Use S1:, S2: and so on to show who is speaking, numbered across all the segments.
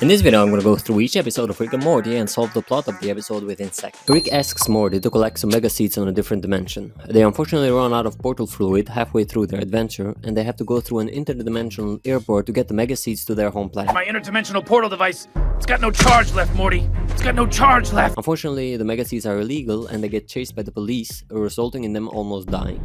S1: In this video, I'm gonna go through each episode of Rick and Morty and solve the plot of the episode within seconds. Rick asks Morty to collect some mega seeds on a different dimension. They unfortunately run out of portal fluid halfway through their adventure, and they have to go through an interdimensional airport to get the mega seeds to their home planet.
S2: My interdimensional portal device, it's got no charge left, Morty. It's got no charge left.
S1: Unfortunately, the mega seeds are illegal and they get chased by the police, resulting in them almost dying.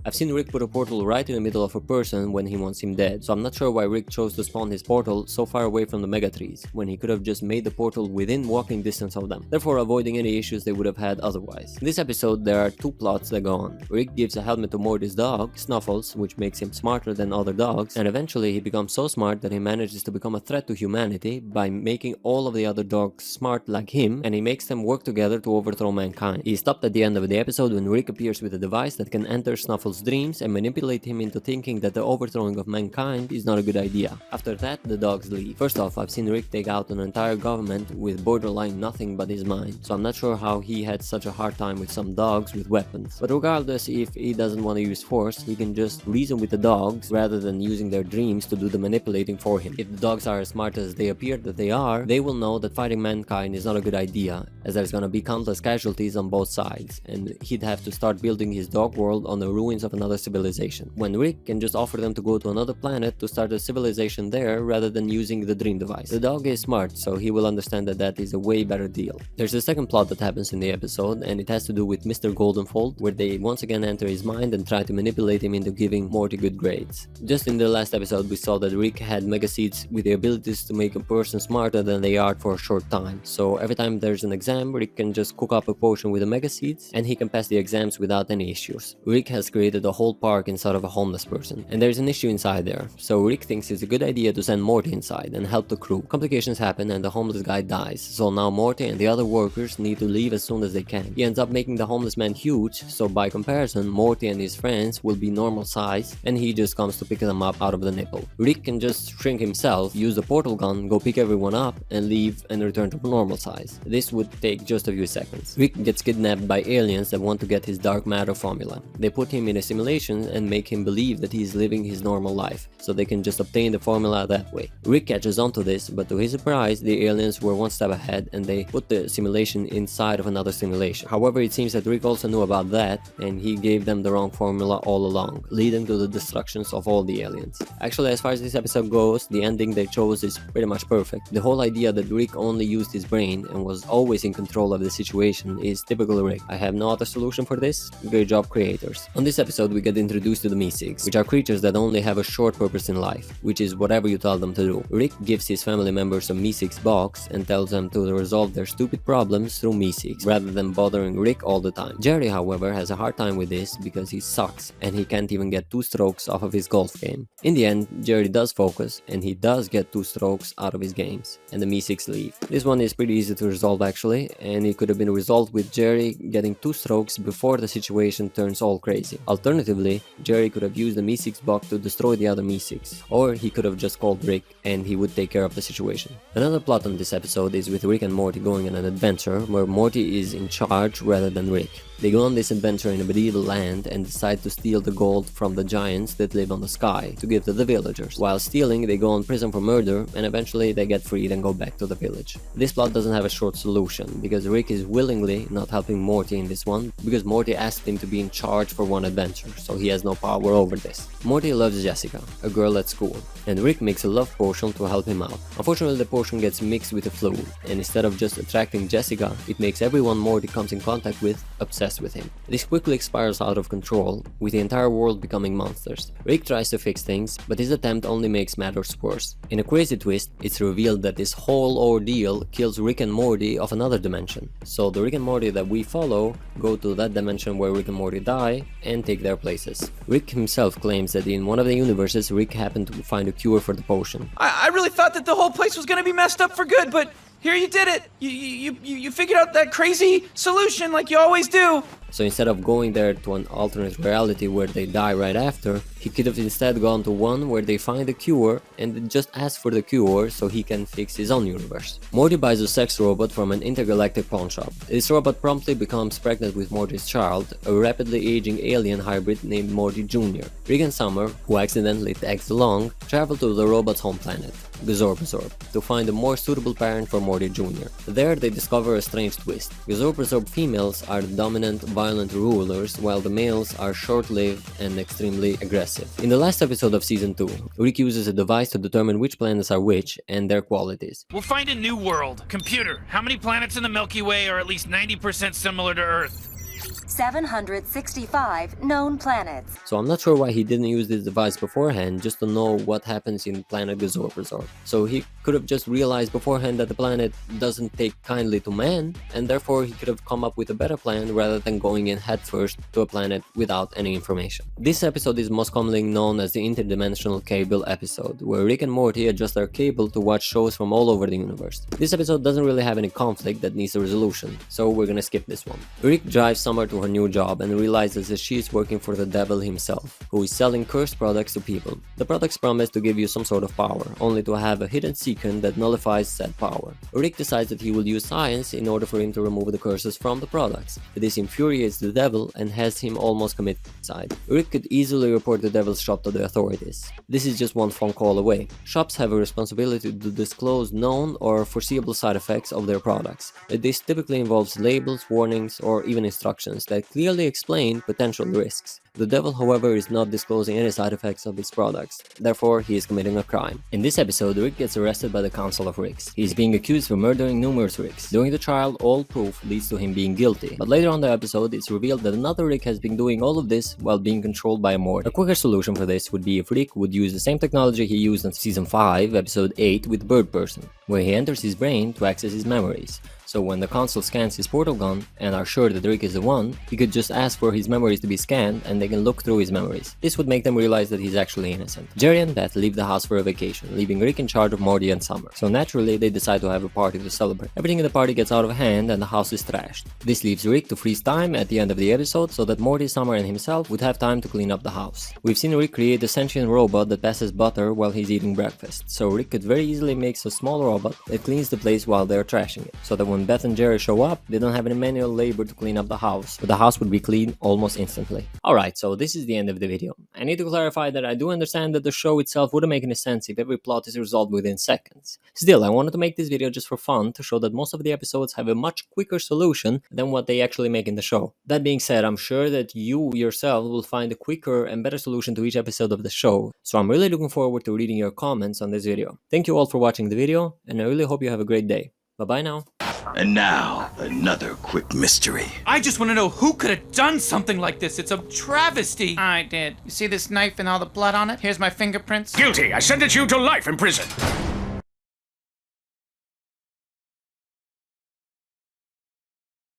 S1: I've seen Rick put a portal right in the middle of a person when he wants him dead, so I'm not sure why Rick chose to spawn his portal so far away from the mega trees, when he could have just made the portal within walking distance of them, therefore avoiding any issues they would have had otherwise. In this episode, there are two plots that go on. Rick gives a helmet to Morty's dog, Snuffles, which makes him smarter than other dogs, and eventually he becomes so smart that he manages to become a threat to humanity by making all of the other dogs smart like him, and he makes them work together to overthrow mankind. He stopped at the end of the episode when Rick appears with a device that can enter Snuffles' dreams and manipulate him into thinking that the overthrowing of mankind is not a good idea. After that, the dogs leave. First off, I've seen Rick take out an entire government with borderline nothing but his mind, so I'm not sure how he had such a hard time with some dogs with weapons. But regardless, if he doesn't want to use force, he can just reason with the dogs rather than using their dreams to do the manipulating for him. If the dogs are as smart as they appear that they are, they will know that fighting mankind is not a good idea, as there's gonna be countless casualties on both sides, and he'd have to start building his dog world on the ruins of another civilization, when Rick can just offer them to go to another planet to start a civilization there rather than using the dream device. The dog is smart, so he will understand that that is a way better deal. There's a second plot that happens in the episode, and it has to do with Mr. Goldenfold, where they once again enter his mind and try to manipulate him into giving Morty good grades. Just in the last episode, we saw that Rick had mega seeds with the abilities to make a person smarter than they are for a short time, so every time there's an exam, Rick can just cook up a potion with the mega seeds and he can pass the exams without any issues. Rick has created a whole park inside of a homeless person, and there's an issue inside there, so Rick thinks it's a good idea to send Morty inside and help the crew. Complications happen and the homeless guy dies, so now Morty and the other workers need to leave as soon as they can. He ends up making the homeless man huge, so by comparison, Morty and his friends will be normal size, and he just comes to pick them up out of the nipple. Rick can just shrink himself, use the portal gun, go pick everyone up, and leave and return to normal size. This would take just a few seconds. Rick gets kidnapped by aliens that want to get his dark matter formula. They put him in a simulation and make him believe that he is living his normal life, so they can just obtain the formula that way. Rick catches on to this, but to his surprise, the aliens were one step ahead and they put the simulation inside of another simulation. However, it seems that Rick also knew about that, and he gave them the wrong formula all along, leading to the destructions of all the aliens. Actually, as far as this episode goes, the ending they chose is pretty much perfect. The whole idea that Rick only used his brain and was always in control of the situation is typical Rick. I have no other solution for this. Great job, creators. On this episode, we get introduced to the Meeseeks, which are creatures that only have a short purpose in life, which is whatever you tell them to do. Rick gives his family members a Meeseeks box and tells them to resolve their stupid problems through Meeseeks, rather than bothering Rick all the time. Jerry, however, has a hard time with this because he sucks and he can't even get 2 strokes off of his golf game. In the end, Jerry does focus and he does get 2 strokes out of his games, and the Meeseeks leave. This one is pretty easy to resolve actually, and it could have been resolved with Jerry getting 2 strokes before the situation turns all crazy. Alternatively, Jerry could have used the Meeseeks box to destroy the other Meeseeks, or he could have just called Rick and he would take care of the situation. Another plot on this episode is with Rick and Morty going on an adventure where Morty is in charge rather than Rick. They go on this adventure in a medieval land and decide to steal the gold from the giants that live on the sky to give to the villagers. While stealing, they go on prison for murder and eventually they get freed and go back to the village. This plot doesn't have a short solution because Rick is willingly not helping Morty in this one because Morty asked him to be in charge for one adventure, so he has no power over this. Morty loves Jessica, a girl at school, and Rick makes a love potion to help him out. Unfortunately, the potion gets mixed with the fluid, and instead of just attracting Jessica, it makes everyone Morty comes in contact with obsessed with him. This quickly spirals out of control, with the entire world becoming monsters. Rick tries to fix things, but his attempt only makes matters worse. In a crazy twist, it's revealed that this whole ordeal kills Rick and Morty of another dimension. So the Rick and Morty that we follow go to that dimension where Rick and Morty die and take their places. Rick himself claims that in one of the universes, Rick happened to find a cure for the potion.
S2: I really thought that the whole place was gonna be messed up for good, but here you did it. You figured out that crazy solution like you always do.
S1: So instead of going there to an alternate reality where they die right after, he could have instead gone to one where they find a cure and then just ask for the cure so he can fix his own universe. Morty buys a sex robot from an intergalactic pawn shop. This robot promptly becomes pregnant with Morty's child, a rapidly aging alien hybrid named Morty Jr. Rick and Summer, who accidentally tags along, travel to the robot's home planet, Gazorb, to find a more suitable parent for Morty Jr. There they discover a strange twist. Gazorb females are the dominant, violent rulers, while the males are short-lived and extremely aggressive. In the last episode of Season 2, Rick uses a device to determine which planets are which and their qualities.
S2: We'll find a new world. Computer, how many planets in the Milky Way are at least 90% similar to Earth?
S3: 765 known planets.
S1: So I'm not sure why he didn't use this device beforehand just to know what happens in planet Gazorb. So he could have just realized beforehand that the planet doesn't take kindly to man, and therefore he could have come up with a better plan rather than going in headfirst to a planet without any information. This episode is most commonly known as the Interdimensional Cable episode, where Rick and Morty adjust their cable to watch shows from all over the universe. This episode doesn't really have any conflict that needs a resolution, so we're gonna skip this one. Rick drives Summer to her new job and realizes that she is working for the devil himself, who is selling cursed products to people. The products promise to give you some sort of power, only to have a hidden secret that nullifies said power. Rick decides that he will use science in order for him to remove the curses from the products. This infuriates the devil and has him almost commit suicide. Rick could easily report the devil's shop to the authorities. This is just one phone call away. Shops have a responsibility to disclose known or foreseeable side effects of their products. This typically involves labels, warnings, or even instructions that clearly explain potential risks. The devil, however, is not disclosing any side effects of his products, therefore he is committing a crime. In this episode, Rick gets arrested by the Council of Ricks. He is being accused for murdering numerous Ricks. During the trial, all proof leads to him being guilty, but later on the episode, it's revealed that another Rick has been doing all of this while being controlled by a Morty. A quicker solution for this would be if Rick would use the same technology he used in Season 5, Episode 8 with Bird Person, where he enters his brain to access his memories. So when the council scans his portal gun and are sure that Rick is the one, he could just ask for his memories to be scanned and they can look through his memories. This would make them realize that he's actually innocent. Jerry and Beth leave the house for a vacation, leaving Rick in charge of Morty and Summer. So naturally, they decide to have a party to celebrate. Everything in the party gets out of hand and the house is trashed. This leaves Rick to freeze time at the end of the episode so that Morty, Summer and himself would have time to clean up the house. We've seen Rick create a sentient robot that passes butter while he's eating breakfast, so Rick could very easily make a small robot that cleans the place while they're trashing it, so that when Beth and Jerry show up, they don't have any manual labor to clean up the house, but the house would be clean almost instantly. Alright, so this is the end of the video. I need to clarify that I do understand that the show itself wouldn't make any sense if every plot is resolved within seconds. Still, I wanted to make this video just for fun to show that most of the episodes have a much quicker solution than what they actually make in the show. That being said, I'm sure that you yourself will find a quicker and better solution to each episode of the show, so I'm really looking forward to reading your comments on this video. Thank you all for watching the video, and I really hope you have a great day. Bye-bye now.
S4: And now, another quick mystery.
S5: I just want to know who could have done something like this. It's a travesty. I did. You see this knife and all the blood on it? Here's my fingerprints.
S2: Guilty. I sentence you to life in prison.